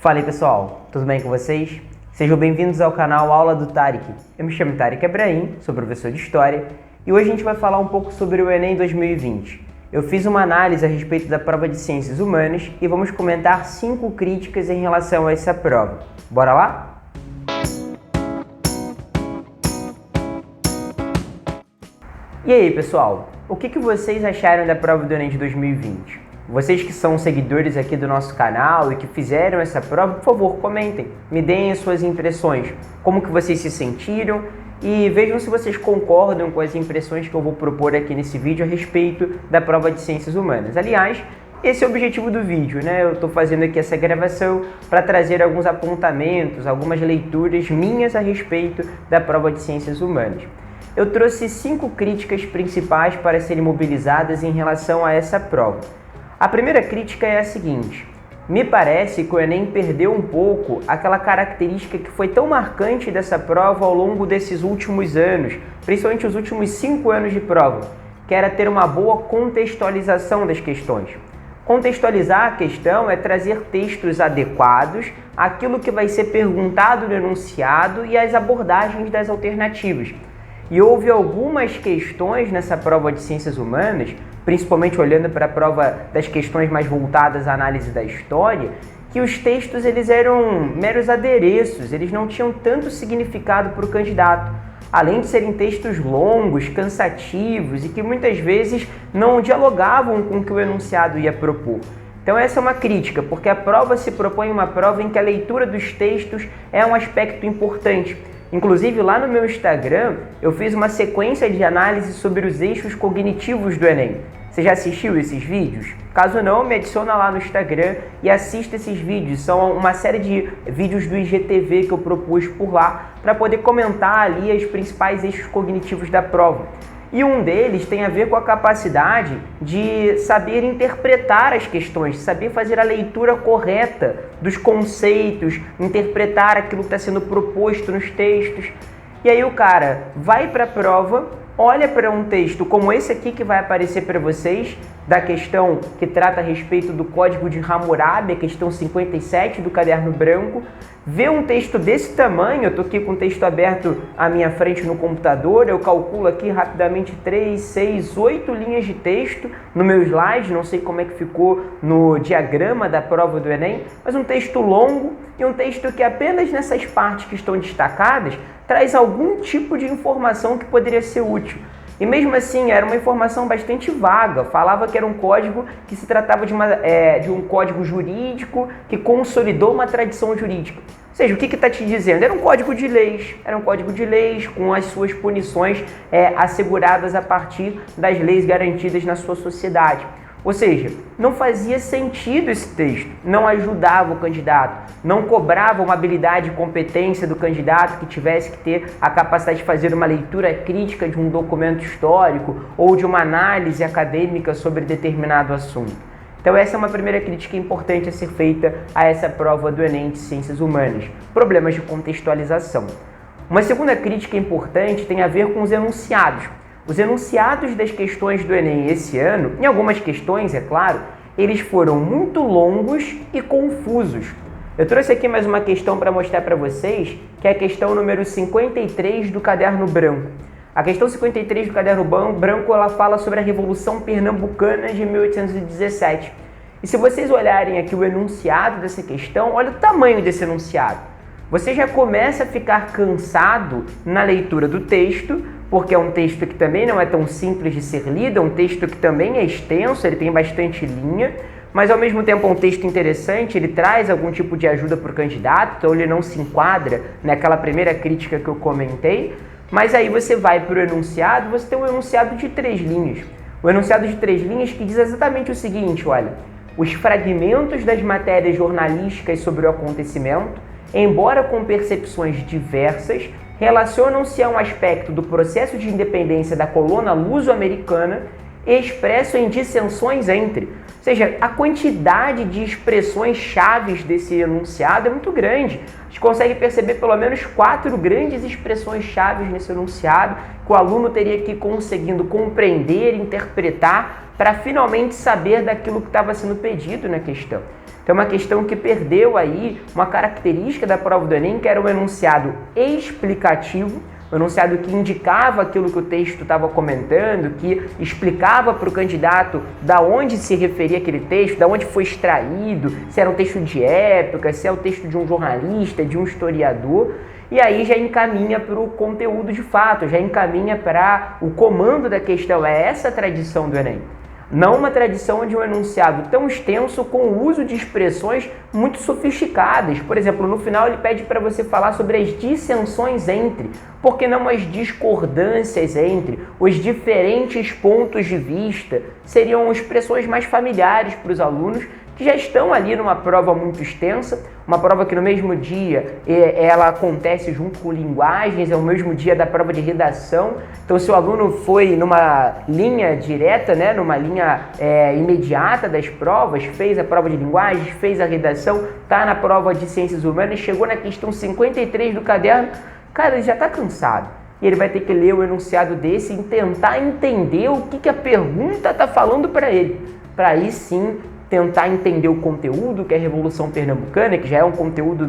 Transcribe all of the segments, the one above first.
Fala aí pessoal, tudo bem com vocês? Sejam bem-vindos ao canal Aula do Tarek. Eu me chamo Tarek Abrahim, sou professor de História e hoje a gente vai falar um pouco sobre o Enem 2020. Eu fiz uma análise a respeito da prova de Ciências Humanas e vamos comentar 5 críticas em relação a essa prova. Bora lá? E aí pessoal, o que vocês acharam da prova do Enem de 2020? Vocês que são seguidores aqui do nosso canal e que fizeram essa prova, por favor, comentem, me deem as suas impressões, como que vocês se sentiram e vejam se vocês concordam com as impressões que eu vou propor aqui nesse vídeo a respeito da prova de Ciências Humanas. Aliás, esse é o objetivo do vídeo, né? Eu estou fazendo aqui essa gravação para trazer alguns apontamentos, algumas leituras minhas a respeito da prova de Ciências Humanas. Eu trouxe 5 críticas principais para serem mobilizadas em relação a essa prova. A primeira crítica é a seguinte: me parece que o Enem perdeu um pouco aquela característica que foi tão marcante dessa prova ao longo desses últimos anos, principalmente os últimos 5 anos de prova, que era ter uma boa contextualização das questões. Contextualizar a questão é trazer textos adequados àquilo que vai ser perguntado no enunciado e às abordagens das alternativas. E houve algumas questões nessa prova de Ciências Humanas, principalmente olhando para a prova das questões mais voltadas à análise da história, que os textos eles eram meros adereços, eles não tinham tanto significado para o candidato, além de serem textos longos, cansativos e que muitas vezes não dialogavam com o que o enunciado ia propor. Então essa é uma crítica, porque a prova se propõe uma prova em que a leitura dos textos é um aspecto importante. Inclusive, lá no meu Instagram, eu fiz uma sequência de análise sobre os eixos cognitivos do Enem. Você já assistiu esses vídeos? Caso não, me adiciona lá no Instagram e assista esses vídeos. São uma série de vídeos do IGTV que eu propus por lá para poder comentar ali os principais eixos cognitivos da prova. E um deles tem a ver com a capacidade de saber interpretar as questões, saber fazer a leitura correta dos conceitos, interpretar aquilo que está sendo proposto nos textos. E aí o cara vai para a prova, olha para um texto como esse aqui que vai aparecer para vocês, da questão que trata a respeito do Código de Hammurabi, a questão 57 do caderno branco, vê um texto desse tamanho, eu estou aqui com o texto aberto à minha frente no computador, eu calculo aqui rapidamente 3, 6, 8 linhas de texto no meu slide, não sei como é que ficou no diagrama da prova do Enem, mas um texto longo e um texto que apenas nessas partes que estão destacadas traz algum tipo de informação que poderia ser útil. E mesmo assim, era uma informação bastante vaga, falava que era um código que se tratava de um código jurídico que consolidou uma tradição jurídica. Ou seja, o que está te dizendo? Era um código de leis com as suas punições asseguradas a partir das leis garantidas na sua sociedade. Ou seja, não fazia sentido esse texto, não ajudava o candidato, não cobrava uma habilidade e competência do candidato que tivesse que ter a capacidade de fazer uma leitura crítica de um documento histórico ou de uma análise acadêmica sobre determinado assunto. Então essa é uma primeira crítica importante a ser feita a essa prova do Enem de Ciências Humanas, problemas de contextualização. Uma segunda crítica importante tem a ver com os enunciados. Os enunciados das questões do Enem esse ano, em algumas questões, é claro, eles foram muito longos e confusos. Eu trouxe aqui mais uma questão para mostrar para vocês, que é a questão número 53 do caderno branco. A questão 53 do caderno branco, ela fala sobre a Revolução Pernambucana de 1817. E se vocês olharem aqui o enunciado dessa questão, olha o tamanho desse enunciado. Você já começa a ficar cansado na leitura do texto, porque é um texto que também não é tão simples de ser lido, é um texto que também é extenso, ele tem bastante linha, mas ao mesmo tempo é um texto interessante, ele traz algum tipo de ajuda para o candidato, então ele não se enquadra naquela primeira crítica que eu comentei, mas aí você vai para o enunciado, você tem um enunciado de 3 linhas. O enunciado de 3 linhas que diz exatamente o seguinte, olha: os fragmentos das matérias jornalísticas sobre o acontecimento, embora com percepções diversas, relacionam-se a um aspecto do processo de independência da colônia luso-americana expresso em dissensões entre. Ou seja, a quantidade de expressões chaves desse enunciado é muito grande. A gente consegue perceber pelo menos 4 grandes expressões chaves nesse enunciado que o aluno teria que ir conseguindo compreender, interpretar, para finalmente saber daquilo que estava sendo pedido na questão. Então é uma questão que perdeu aí uma característica da prova do Enem, que era um enunciado explicativo, um enunciado que indicava aquilo que o texto estava comentando, que explicava para o candidato da onde se referia aquele texto, da onde foi extraído, se era um texto de época, se é o texto de um jornalista, de um historiador, e aí já encaminha para o conteúdo de fato, já encaminha para o comando da questão. É essa a tradição do Enem. Não uma tradição de um enunciado tão extenso com o uso de expressões muito sofisticadas. Por exemplo, no final ele pede para você falar sobre as dissensões entre, por que não as discordâncias entre, os diferentes pontos de vista. Seriam expressões mais familiares para os alunos que já estão ali numa prova muito extensa, uma prova que no mesmo dia ela acontece junto com linguagens, é o mesmo dia da prova de redação. Então, se o aluno foi numa linha direta, né, numa linha imediata das provas, fez a prova de linguagens, fez a redação, está na prova de ciências humanas, chegou na questão 53 do caderno, cara, ele já está cansado. E ele vai ter que ler o enunciado desse e tentar entender o que a pergunta está falando para ele. Para aí sim tentar entender o conteúdo, que é a Revolução Pernambucana, que já é um conteúdo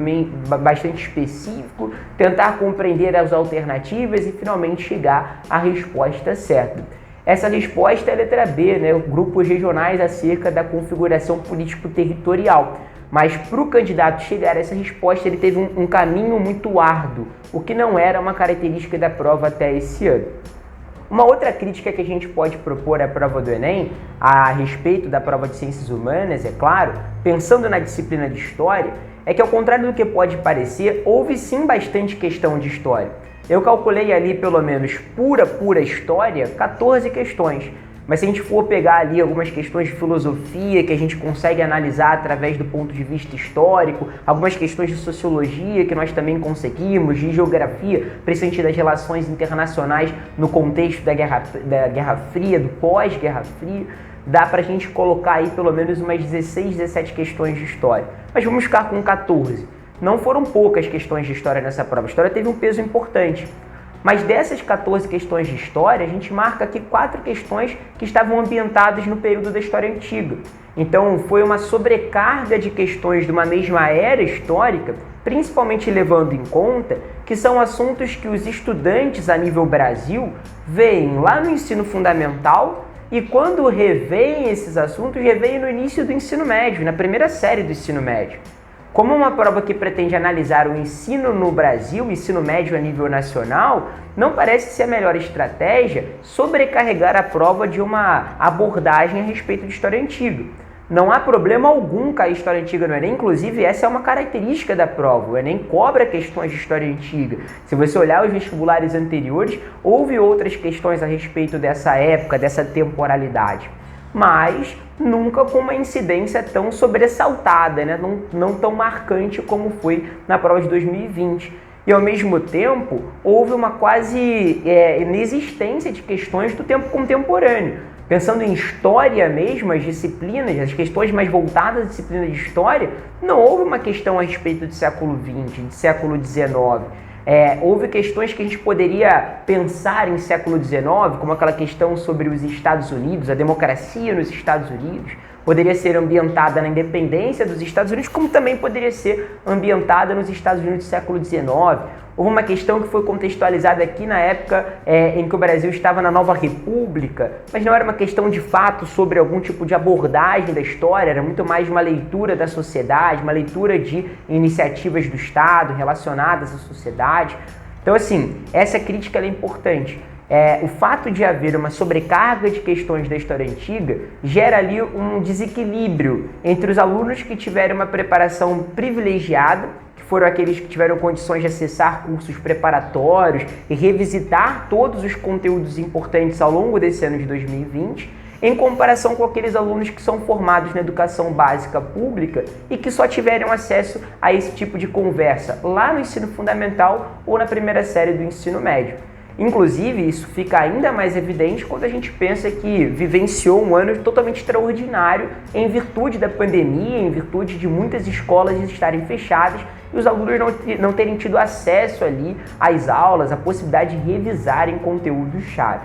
bastante específico, tentar compreender as alternativas e finalmente chegar à resposta certa. Essa resposta é a letra B, né? Grupos regionais acerca da configuração político-territorial. Mas para o candidato chegar a essa resposta, ele teve um caminho muito árduo, o que não era uma característica da prova até esse ano. Uma outra crítica que a gente pode propor à prova do Enem, a respeito da prova de ciências humanas, é claro, pensando na disciplina de história, é que ao contrário do que pode parecer, houve sim bastante questão de história. Eu calculei ali pelo menos pura história, 14 questões. Mas se a gente for pegar ali algumas questões de filosofia que a gente consegue analisar através do ponto de vista histórico, algumas questões de sociologia que nós também conseguimos, de geografia, principalmente das relações internacionais no contexto da Guerra Fria, do pós-Guerra Fria, dá pra gente colocar aí pelo menos umas 16, 17 questões de história. Mas vamos ficar com 14. Não foram poucas questões de história nessa prova. A história teve um peso importante. Mas dessas 14 questões de história, a gente marca aqui 4 questões que estavam ambientadas no período da história antiga. Então, foi uma sobrecarga de questões de uma mesma era histórica, principalmente levando em conta que são assuntos que os estudantes a nível Brasil veem lá no ensino fundamental e quando revêem esses assuntos, revêem no início do ensino médio, na primeira série do ensino médio. Como uma prova que pretende analisar o ensino no Brasil, o ensino médio a nível nacional, não parece ser a melhor estratégia sobrecarregar a prova de uma abordagem a respeito de história antiga. Não há problema algum cair história antiga no Enem, inclusive essa é uma característica da prova. O Enem cobra questões de história antiga. Se você olhar os vestibulares anteriores, houve outras questões a respeito dessa época, dessa temporalidade. Mas nunca com uma incidência tão sobressaltada, né? não tão marcante como foi na prova de 2020. E, ao mesmo tempo, houve uma quase inexistência de questões do tempo contemporâneo. Pensando em história mesmo, as disciplinas, as questões mais voltadas à disciplina de história, não houve uma questão a respeito do século XX, de século XIX. Houve questões que a gente poderia pensar em século XIX, como aquela questão sobre os Estados Unidos, a democracia nos Estados Unidos, poderia ser ambientada na independência dos Estados Unidos, como também poderia ser ambientada nos Estados Unidos do século XIX. Houve uma questão que foi contextualizada aqui na época em que o Brasil estava na nova república, mas não era uma questão de fato sobre algum tipo de abordagem da história, era muito mais uma leitura da sociedade, uma leitura de iniciativas do Estado relacionadas à sociedade. Então, assim, essa crítica é importante. O fato de haver uma sobrecarga de questões da história antiga gera ali um desequilíbrio entre os alunos que tiveram uma preparação privilegiada, que foram aqueles que tiveram condições de acessar cursos preparatórios e revisitar todos os conteúdos importantes ao longo desse ano de 2020, em comparação com aqueles alunos que são formados na educação básica pública e que só tiveram acesso a esse tipo de conversa lá no ensino fundamental ou na primeira série do ensino médio. Inclusive, isso fica ainda mais evidente quando a gente pensa que vivenciou um ano totalmente extraordinário em virtude da pandemia, em virtude de muitas escolas estarem fechadas e os alunos não terem tido acesso ali às aulas, a possibilidade de revisarem conteúdos-chave.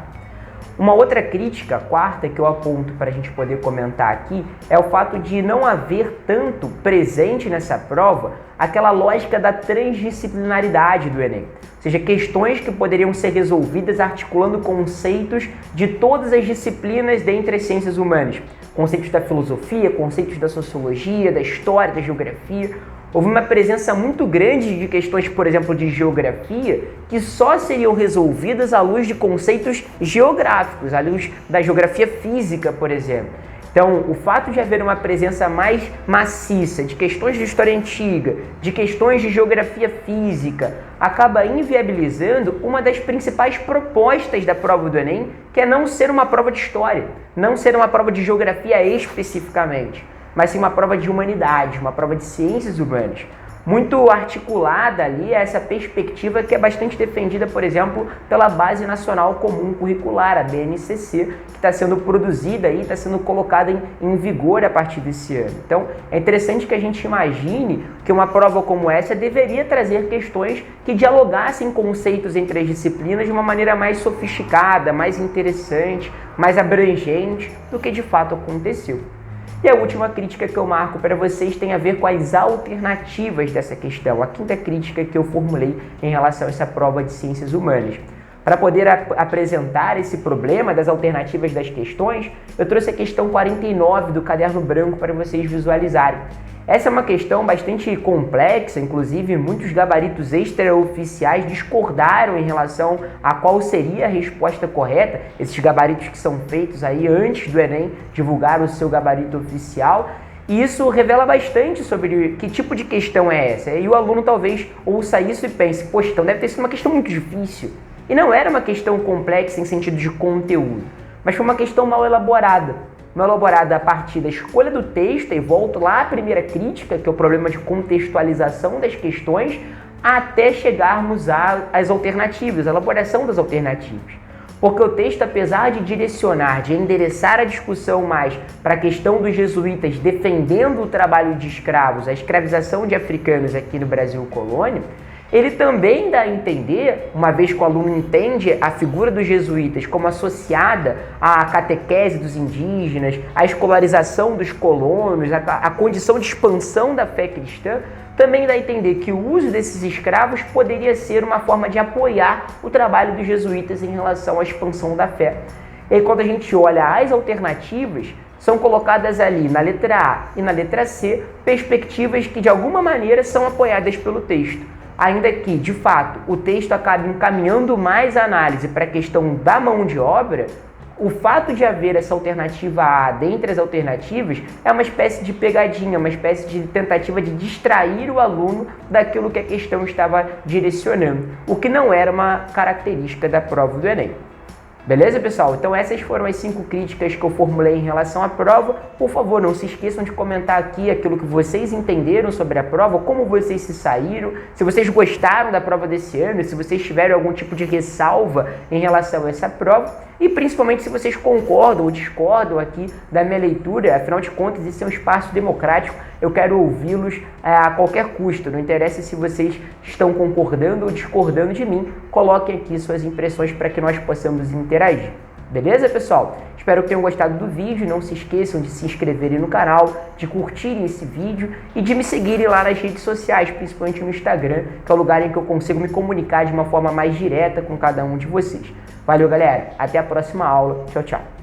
Uma outra crítica, a quarta, que eu aponto para a gente poder comentar aqui, é o fato de não haver tanto presente nessa prova aquela lógica da transdisciplinaridade do Enem. Ou seja, questões que poderiam ser resolvidas articulando conceitos de todas as disciplinas dentre as ciências humanas. Conceitos da filosofia, conceitos da sociologia, da história, da geografia. Houve uma presença muito grande de questões, por exemplo, de geografia, que só seriam resolvidas à luz de conceitos geográficos, à luz da geografia física, por exemplo. Então, o fato de haver uma presença mais maciça de questões de história antiga, de questões de geografia física, acaba inviabilizando uma das principais propostas da prova do Enem, que é não ser uma prova de história, não ser uma prova de geografia especificamente, mas sim uma prova de humanidade, uma prova de ciências humanas. Muito articulada ali essa perspectiva que é bastante defendida, por exemplo, pela Base Nacional Comum Curricular, a BNCC, que está sendo produzida e está sendo colocada em vigor a partir desse ano. Então, é interessante que a gente imagine que uma prova como essa deveria trazer questões que dialogassem conceitos entre as disciplinas de uma maneira mais sofisticada, mais interessante, mais abrangente do que de fato aconteceu. E a última crítica que eu marco para vocês tem a ver com as alternativas dessa questão, a quinta crítica que eu formulei em relação a essa prova de ciências humanas. Para poder apresentar esse problema das alternativas das questões, eu trouxe a questão 49 do caderno branco para vocês visualizarem. Essa é uma questão bastante complexa, inclusive muitos gabaritos extraoficiais discordaram em relação a qual seria a resposta correta, esses gabaritos que são feitos aí antes do Enem divulgar o seu gabarito oficial, e isso revela bastante sobre que tipo de questão é essa. E o aluno talvez ouça isso e pense, poxa, então deve ter sido uma questão muito difícil. E não era uma questão complexa em sentido de conteúdo, mas foi uma questão mal elaborada a partir da escolha do texto, e volto lá à primeira crítica, que é o problema de contextualização das questões, até chegarmos às alternativas, a elaboração das alternativas. Porque o texto, apesar de direcionar, de endereçar a discussão mais para a questão dos jesuítas defendendo o trabalho de escravos, a escravização de africanos aqui no Brasil colônia, ele também dá a entender, uma vez que o aluno entende a figura dos jesuítas como associada à catequese dos indígenas, à escolarização dos colonos, à condição de expansão da fé cristã, também dá a entender que o uso desses escravos poderia ser uma forma de apoiar o trabalho dos jesuítas em relação à expansão da fé. E aí, quando a gente olha as alternativas, são colocadas ali na letra A e na letra C perspectivas que de alguma maneira são apoiadas pelo texto. Ainda que, de fato, o texto acabe encaminhando mais a análise para a questão da mão de obra, o fato de haver essa alternativa A dentre as alternativas é uma espécie de pegadinha, uma espécie de tentativa de distrair o aluno daquilo que a questão estava direcionando, o que não era uma característica da prova do Enem. Beleza, pessoal? Então essas foram as 5 críticas que eu formulei em relação à prova. Por favor, não se esqueçam de comentar aqui aquilo que vocês entenderam sobre a prova, como vocês se saíram, se vocês gostaram da prova desse ano, se vocês tiveram algum tipo de ressalva em relação a essa prova e principalmente se vocês concordam ou discordam aqui da minha leitura. Afinal de contas, esse é um espaço democrático, eu quero ouvi-los a qualquer custo, não interessa se vocês estão concordando ou discordando de mim, coloquem aqui suas impressões para que nós possamos interagir. Beleza, pessoal? Espero que tenham gostado do vídeo, não se esqueçam de se inscreverem no canal, de curtirem esse vídeo e de me seguirem lá nas redes sociais, principalmente no Instagram, que é o lugar em que eu consigo me comunicar de uma forma mais direta com cada um de vocês. Valeu, galera! Até a próxima aula. Tchau, tchau!